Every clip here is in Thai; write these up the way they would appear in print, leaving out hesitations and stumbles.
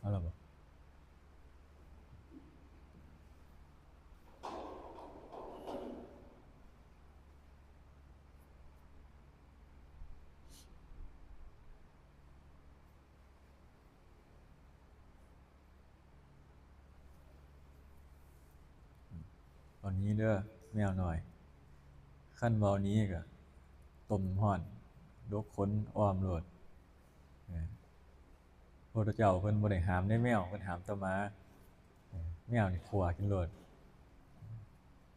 เอาละบ่ตอนนี้เด้อแมวหน่อยขั้นเบานี้ก็ต้มฮ้อนดกขนอ้อมโลดเออพระเจ้าเพิ่นบ่ได้ห้ามได้แมวเพิ่นห้ามแต่หมาแมวนี่ขัวกินโลด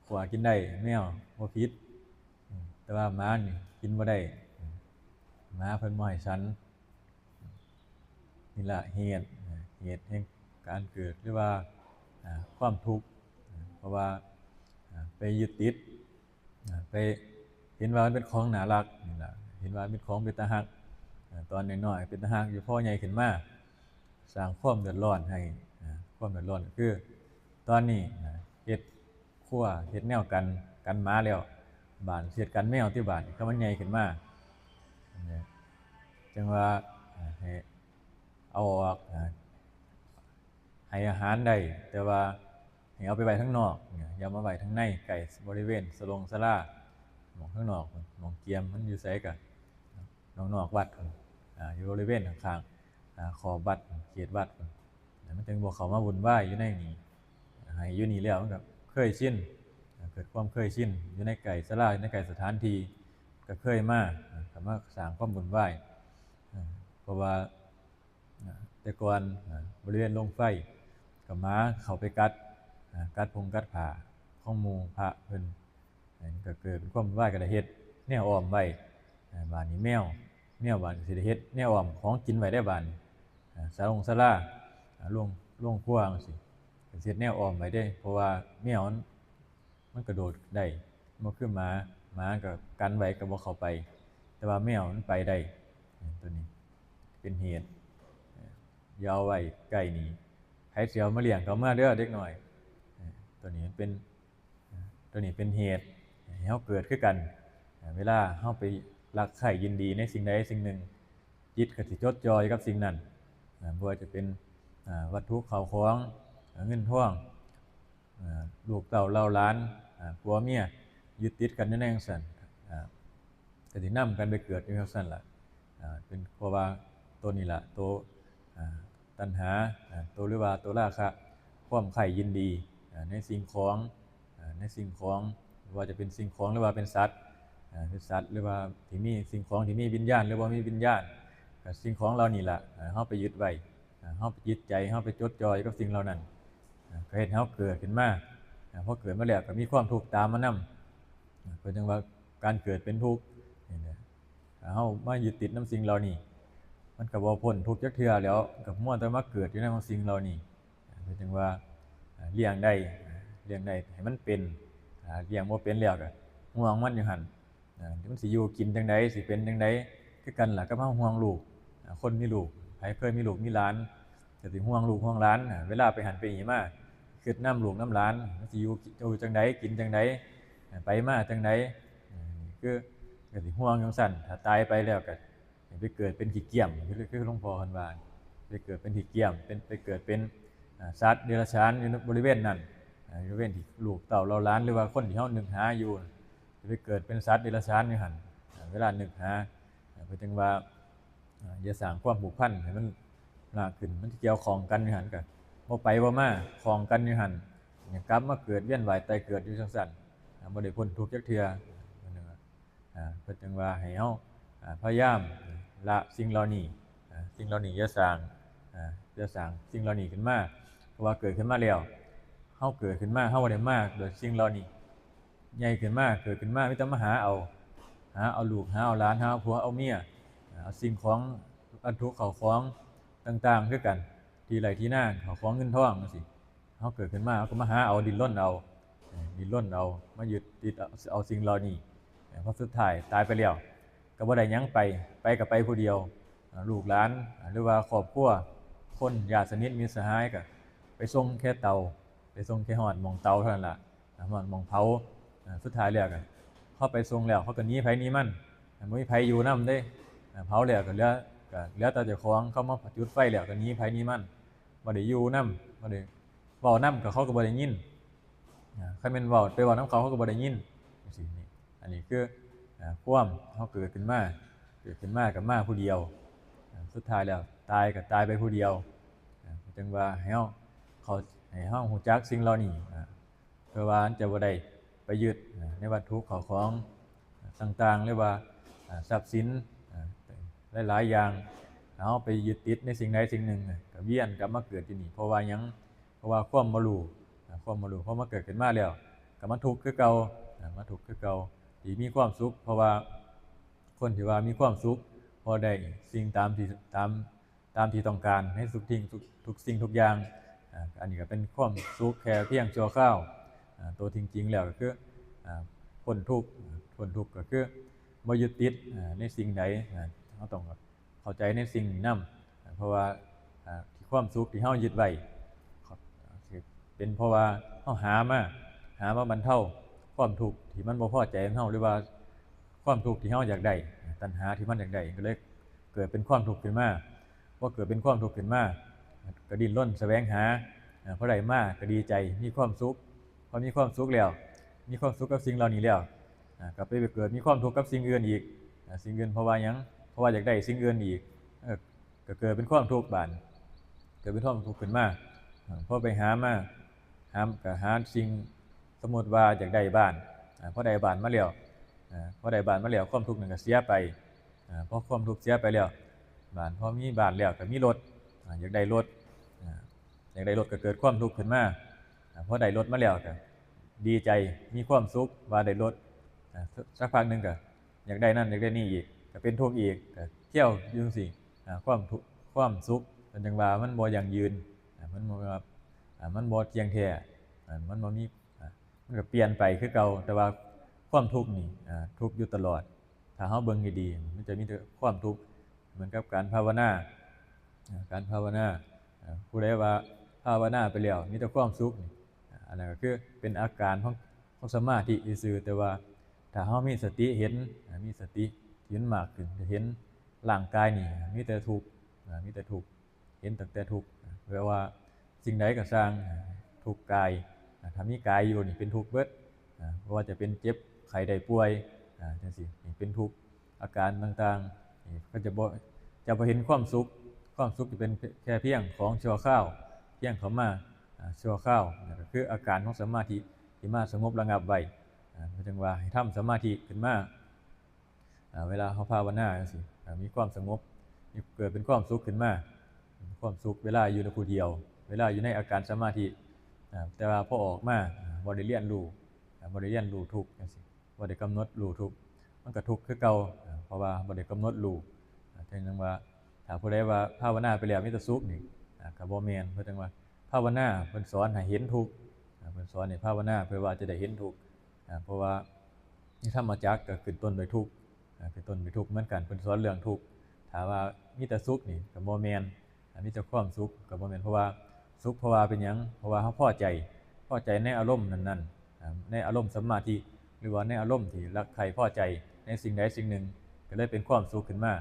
ขัวกินได้แมวบ่ผิดแต่ว่าหมานี่กินบ่ได้หมาเพิ่นบ่ให้ฉันนี่ล่ะเหตุแห่งการเกิดหรือว่าความทุกข์เพราะว่าไปยึดติดไปเห็นว่ามันเป็นของน่ารักนี่ล่ะเห็นว่าเป็นของเป็นตารักตอนน้อยๆเป็นตารักอยู่พอใหญ่ขึ้นมาสร้างความเดือดร้อนให้ความเดือดร้อนก็คือตอนนี้เฮ็ดครัวเฮ็ดแนวกันหมาแล้วบ้านสิเฮ็ดกันแมวที่บ้านถ้ามันใหญ่ขึ้นมาจังว่าให้เอาออกให้อาหารได้แต่ว่าให้เอาไปไว้ข้างนอกอย่ามาไว้ข้างในไก่บริเวณสลงศาลาหม้องข้างนอกหม้องเกียมมันอยู่ไสก็นอกวัดอยู่บริเวณข้างๆขอบวัดเขตวัดมันจึงบ่เข้ามาวุ่นวายอยู่ในนี้ให้อยู่นี่แล้วมันก็เคยชินเกิดความเคยชินอยู่ในไก่ศาลาอยู่ในไก่สถานที่ก็เคยมาก็มาสร้างความวุ่นวายเพราะว่าแต่ก่อนบริเวณโรงไฟก็หมาเข้าไปกัดพงกัดผ้าของหมู่พระเพิ่นก็เกิดเป็นความวุ่นวายก็ได้เฮ็ดแนวอ้อมไว้บ้านนี้แมวบ้านก็สิได้เฮ็ดแนวอ้อมของกินไว้ได้บ้านศาลงศาลาโรงครัวจังซี่ก็สิเฮ็ดแนวอ้อมไว้เด้เพราะว่าแมวมันกระโดดได้บ่คือหมาก็กันไว้ก็บ่เข้าไปแต่ว่าแมวมันไปได้ตัวนี้เป็นเหตุอย่าเอาไว้ใกล้นี่ไผสิเอามาเลี้ยงก็เอามาเด้อเด็กน้อยตัวนี้มันเป็นตัวนี้เป็นเหตุให้เฮาเกิดคือกันเวลาเฮาไปรักใคร่ยินดีในสิ่งใดสิ่งหนึ่งจิตก็สิจดจ่ออยู่กับสิ่งนั้นบ่ว่าจะเป็นวัตถุเข้าของเงินทองลูกเต้าเหล้าหลานผัวเมียยึดติดกันอยู่ในจังซั่นก็สินำกันไปเกิดอยู่จังซั่นล่ะเป็นเพราะว่าตัวนี้ล่ะตัวตัณหาตัวหรือว่าตัวราคะความใคร่ยินดีในสิ่งของว่าจะเป็นสิ่งของหรือว่าเป็นสัตว์หรือว่าที่มีสิ่งของที่มีวิญญาณหรือว่ามีวิญญาณสิ่งของเหล่านี้ล่ะเฮาไปยึดไว้เฮาไปยึดใจเฮาไปจดจ่ออยู่กับสิ่งเหล่านั้นก็เฮ็ดให้เฮาเกิดขึ้นมาพอเกิดมาแล้วก็มีความทุกข์ตามมานำก็จังว่าการเกิดเป็นทุกข์นี่แหละเฮามายึดติดนำสิ่งเหล่านี้มันก็บ่พ้นทุกข์จักเทื่อแล้วก็มัวแต่มาเกิดอยู่ในสิ่งเหล่านี้ก็จังว่าเลี้ยงได้ให้มันเป็นเลี้ยงบ่เป็นแล้วก็ห่วงมันอยู่หั่นมันสิอยู่กินจังไดสิเป็นจังไดคือกันล่ะกับเฮาห่วงลูกคนมีลูกไผเคยมีลูกมีหลานก็สิห่วงลูกห่วงหลานเวลาไปหันไปนี่มาคิดนำลูกนำหลานมันสิอยู่จังไดกินจังไดไปมาจังไดคือก็สิห่วงจังซั่นถ้าตายไปแล้วก็ไปเกิดเป็นขี้เกียจคือหลวงพ่อเพิ่นว่าไปเกิดเป็นขี้เกียจไปเกิดเป็นสัตว์เดรัจฉานอยู่บริเวณนั้นบริเวณที่ลูกเต้าเหล้าหลานหรือว่าคนที่เฮานึกหาอยู่ไปเกิดเป็นสัตว์เดรัจฉานอยู่หั่นเวลานึกหาเพิ่นจึงว่าอย่าสร้างความผูกพันให้มันมากขึ้นมันสิเกี่ยวข้องกันอยู่หั่นก็บ่ไปบ่มาคล้องกันอยู่หั่นกลับมาเกิดเวียนว่ายตายเกิดอยู่จังซั่นบ่ได้พ้นทุกข์จักเทื่อเพิ่นจึงว่าให้เฮาพยายามละสิ่งเหล่านี้อย่าสร้างสิ่งเหล่านี้ขึ้นมาเพราะว่าเกิดขึ้นมาแล้วเฮาเกิดขึ้นมาเฮาบ่ได้มาโดยสิ่งเหล่านี้ใหญ่ขึ้นมาเกิดขึ้นมามีแต่มาหาเอาลูกหาเอาหลานหาเอาผัวเอาเมียเอาสิ่งของวัตถุเข้าของต่างๆคือกันที่ไร่ที่นาเข้าของเงินทองจังซี่เฮาเกิดขึ้นมาเฮาก็มาหาเอาดิ้นรนเอามายึดติดเอาสิ่งเหล่านี้พอสุดท้ายตายไปแล้วก็บ่ได้หยังไปก็ไปผู้เดียวลูกหลานหรือว่าครอบครัวคนญาติสนิทมิตรสหายก็ไปส่งแค่เตาไปส่งแค่ฮอดหม้องเตาเท่านั้นล่ะฮอดหม้องเผาสุดท้ายแล้วก็เฮาไปส่งแล้วเขาก็หนีไผหนีมันบ่มีไผอยู่นำเด้เผาแล้วก็เหลือแต่เจ้าของเขามาจุดไฟแล้วก็หนีไผหนีมัน บ่ได้อยู่นำบ่ได้เว้านำก็เขาก็บ่ได้ยินคันแม่นเว้าไปเว้านำเขาก็บ่ได้ยินจังซี่นี่อันนี้คือความเฮาเกิดขึ้นมาก็มาผู้เดียวสุดท้ายแล้วตายก็ตายไปผู้เดียวจึงว่าให้เฮาเข้าให้เฮารู้จักสิ่งเหล่านี้เพื่อว่าจะบ่ได้ไปยึดในวัตถุเข้าของต่างๆหรือว่าทรัพย์สินหลายๆอย่างเฮาไปยึดติดในสิ่งใดสิ่งหนึ่งก็เวียนกลับมาเกิดอยู่นี่เพราะว่าหยังเพราะว่าความบ่รู้พอมาเกิดขึ้นมาแล้วก็มาทุกข์คือเก่ามาทุกข์คือเก่าที่มีความสุขเพราะว่าคนที่ว่ามีความสุขพอได้สิ่งตามที่ต้องการให้ทุกสิ่งทุกอย่างอันนี้ก็เป็นความสุขแค่เพียงชั่วคราวตัวจริงๆแล้วก็คือพ้นทุกข์ก็คือบ่ยึดติดในสิ่งใดเราต้องเข้าใจในสิ่งนี้นำเพราะว่าที่ความสุขที่เฮายึดไว้เป็นเพราะว่าเฮาหามาบรรเทาความทุกข์ที่มันบ่พอใจของเฮาหรือว่าความทุกข์ที่เฮาอยากได้ตัณหาที่มันอยากได้ก็เลยเกิดเป็นความทุกข์ขึ้นมาพอเกิดเป็นความทุกข์ขึ้นมาก็ดิ้นรนแสวงหาพอได้มาก็ดีใจมีความสุขพอมีความสุขแล้วมีความสุขกับสิ่งเหล่านี้แล้วก็ไปเกิดมีความทุกข์กับสิ่งอื่นอีกสิ่งอื่นเพราะว่าหยังเพราะว่าอยากได้สิ่งอื่นอีกก็เกิดเป็นความทุกข์บาดเกิดเป็นความทุกข์ขึ้นมาพอไปหาก็หาสิ่งสมมุติว่าอยากได้บ้านพอได้บ้านมาแล้วความทุกข์นั้นก็เสียไปพอความทุกข์เสียไปแล้วพอมีบ้านแล้วก็มีรถอยากได้รถก็เกิดความทุกข์ขึ้นมาพอได้รถมาแล้วก็ดีใจมีความสุขว่าได้รถสักพักนึงก็อยากได้นั่นอยากได้นี่อีกก็เป็นทุกข์อีกก็เที่ยวอยู่จังซี่ความสุขเป็นจังว่ามันบ่ยั่งยืนมันบ่เที่ยงแท้มันบ่มีมันก็เปลี่ยนไปคือเก่าแต่ว่าความทุกข์นี่ทุกข์อยู่ตลอดถ้าเฮาเบิ่งดีๆมันจะมีแต่ความทุกข์เหมือนกับการภาวนาผู้ใดว่าภาวนาไปแล้วมีแต่ความสุขนี่อันนั้นก็คือเป็นอาการของสมาธิซื่อๆแต่ว่าถ้าเฮามีสติเห็นเห็นมากขึ้นจะเห็นร่างกายนี่มีแต่ทุกข์เห็นตั้งแต่ทุกข์แปลว่าสิ่งใดก็สร้างทุกข์กายถ้ามีกายอยู่นี่เป็นทุกข์เบิดเพราะว่าจะเป็นเจ็บไข้ได้ป่วยจังซี่นี่เป็นทุกข์อาการต่างๆนี่ก็จะบ่เห็นความสุขจะเป็นแค่เพียงของชั่วคราวเพียงเข้ามาชั่วคราวนั่นก็คืออาการของสมาธิที่มาสงบระงับไว้เพราะจังว่าให้ทำสมาธิขึ้นมาเวลาเฮาภาวนาจังซี่มีความสงบเกิดเป็นความสุขขึ้นมาความสุขเวลาอยู่ในผู้เดียวเวลาอยู่ในอาการสมาธิแต่ว่าพอออกมาบ่ได้เรียนรู้ทุกข์จังซี่บ่ได้กำหนดรู้ทุกข์มันก็ทุกข์คือเก่าเพราะว่าบ่ได้กำหนดรู้แต่จังว่าถ้าผู้ใดว่าภาวนาไปแล้วมีแต่สุขนี่ก็บ่แม่นเพราะจังว่าภาวนาเพิ่นสอนให้เห็นทุกข์เพิ่นสอนให้ภาวนาเพื่อว่าจะได้เห็นทุกข์เพราะว่านิธรรมจักรก็ขึ้นต้นด้วยทุกข์เหมือนกันเพิ่นสอนเรื่องทุกข์ถ้าว่ามีแต่สุขนี่ก็บ่แม่นมีแต่ความสุขก็บ่แม่นเพราะว่าสุขเพราะว่าเป็นหยังเพราะว่าเฮาพอใจในอารมณ์นั้นๆในอารมณ์สมาธิหรือว่าในอารมณ์ที่รักใคร่พอใจในสิ่งใดสิ่งหนึ่งก็เลยเป็นความสุขขึ้นมา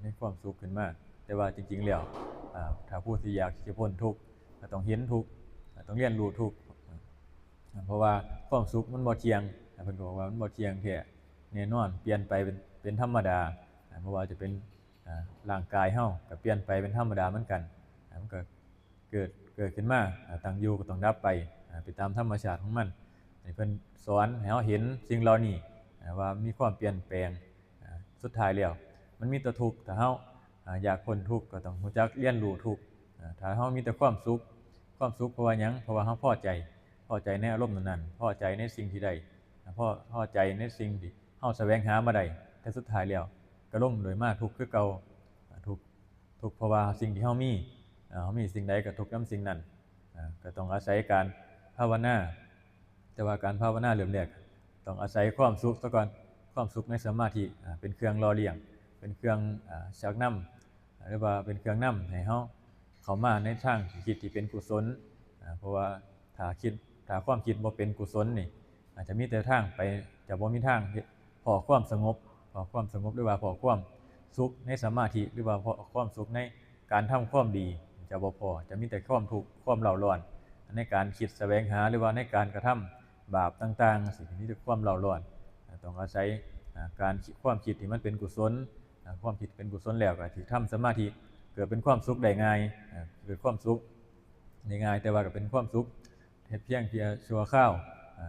ในความสุขขึ้นมาแต่ว่าจริงๆแล้วถ้าผู้ที่อยากจะพ้นทุกข์ก็ต้องเห็นทุกข์ต้องเรียนรู้ทุกข์เพราะว่าความสุขมันบ่เที่ยงเพิ่นก็บอกว่ามันบ่เที่ยงแท้แน่นอนเปลี่ยนไปเป็นธรรมดาเพราะว่าจะเป็นร่างกายเฮาก็เปลี่ยนไปเป็นธรรมดาเหมือนกันมันก็เกิดขึ้นมาตั้งอยู่ก็ต้องดับไปตามธรรมชาติของมันให้เพิ่นสอนให้เฮาเห็นสิ่งเหล่านี้ว่ามีความเปลี่ยนแปลงสุดท้ายแล้วมันมีแต่ทุกข์ถ้าเฮาอยากพ้นทุกข์ก็ต้องรู้จักเรียนรู้ทุกข์ถ้าเฮามีแต่ความสุขเพราะว่าหยังเพราะว่าเฮาพอใจในอารมณ์นั้นๆพอใจในสิ่งที่ได้พอใจในสิ่งที่เฮาแสวงหามาได้แต่สุดท้ายแล้วก็ลงโดยมาทุกข์คือเก่าทุกข์เพราะว่าสิ่งที่เฮามีสิ่งใดก็ทุกข์นำสิ่งนั้นก็ต้องอาศัยการภาวนาแต่ว่าการภาวนาเริ่มแรกต้องอาศัยความสุขซะก่อนความสุขในสมาธิเป็นเครื่องหล่อเลี้ยงเป็นเครื่องชักนำหรือว่าเป็นเครื่องนำให้เฮาเข้ามาในทางคิดที่เป็นกุศลเพราะว่าถ้าความคิดบ่เป็นกุศลนี่อาจจะมีแต่ทางไปจะบ่มีทางพอความสงบหรือว่าพอความสุขในสมาธิหรือว่าพอความสุขในการทำความดี จะบ่พอจะมีแต่ความทุกข์ความเร่าร้อนในการคิดแสวงหาหรือว่าในการกระทำบาปต่างๆสิมีแต่ความเร่าร้อนต้องอาศัยการความคิดที่มันเป็นกุศลความคิดเป็นกุศลแล้วก็สิทำสมาธิเกิดเป็นความสุขได้ง่ายเกิดความสุขได้ง่ายแต่ว่าก็เป็นความสุขเฮ็ดเพียงแค่ชั่วคราว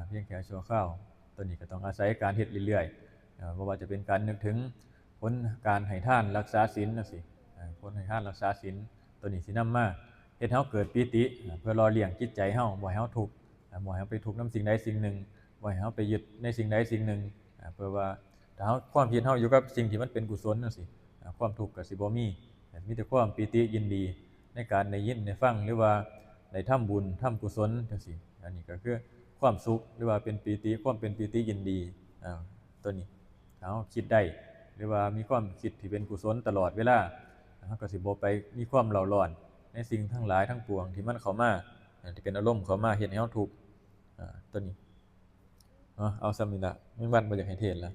เพียงแค่ชั่วคราวตัวนี้ก็ต้องอาศัยการเฮ็ดเรื่อยๆบ่ว่าจะเป็นการนึกถึงผลการให้ทานรักษาศีลจังซี่ผลให้ทานรักษาศีลตัวนี้สินำมาเฮ็ดให้เฮาเกิดปีติเพื่อหล่อเลี้ยงจิตใจเฮาบ่ให้เฮาทุกข์บ่ให้เฮาไปทุกข์นำสิ่งใดสิ่งหนึ่งบ่ให้เฮาไปยึดในสิ่งใดสิ่งหนึ่งเพื่อว่าถ้าเฮาความคิดเฮาอยู่กับสิ่งที่มันเป็นกุศลจังซี่ความทุกข์ก็สิบ่มีแต่ความปีติยินดีในการได้ยินได้ฟังหรือว่าได้ทำบุญทำกุศลจังซี่อันนี้ก็คือความสุขหรือว่าเป็นปีติความเป็นปีติยินดีตัวนี้ถ้าเฮาคิดได้หรือว่ามีความคิดที่เป็นกุศลตลอดเวลาเฮาก็สิบ่ไปมีความเร่าร้อนในสิ่งทั้งหลายทั้งปวงที่มันเข้ามาที่เป็นอารมณ์เข้ามาเฮ็ดให้เฮาทุกข์ตัวนี้เอาซ้ำนี่ล่ะแม่นบ่อยากให้เทศน์ล่ะ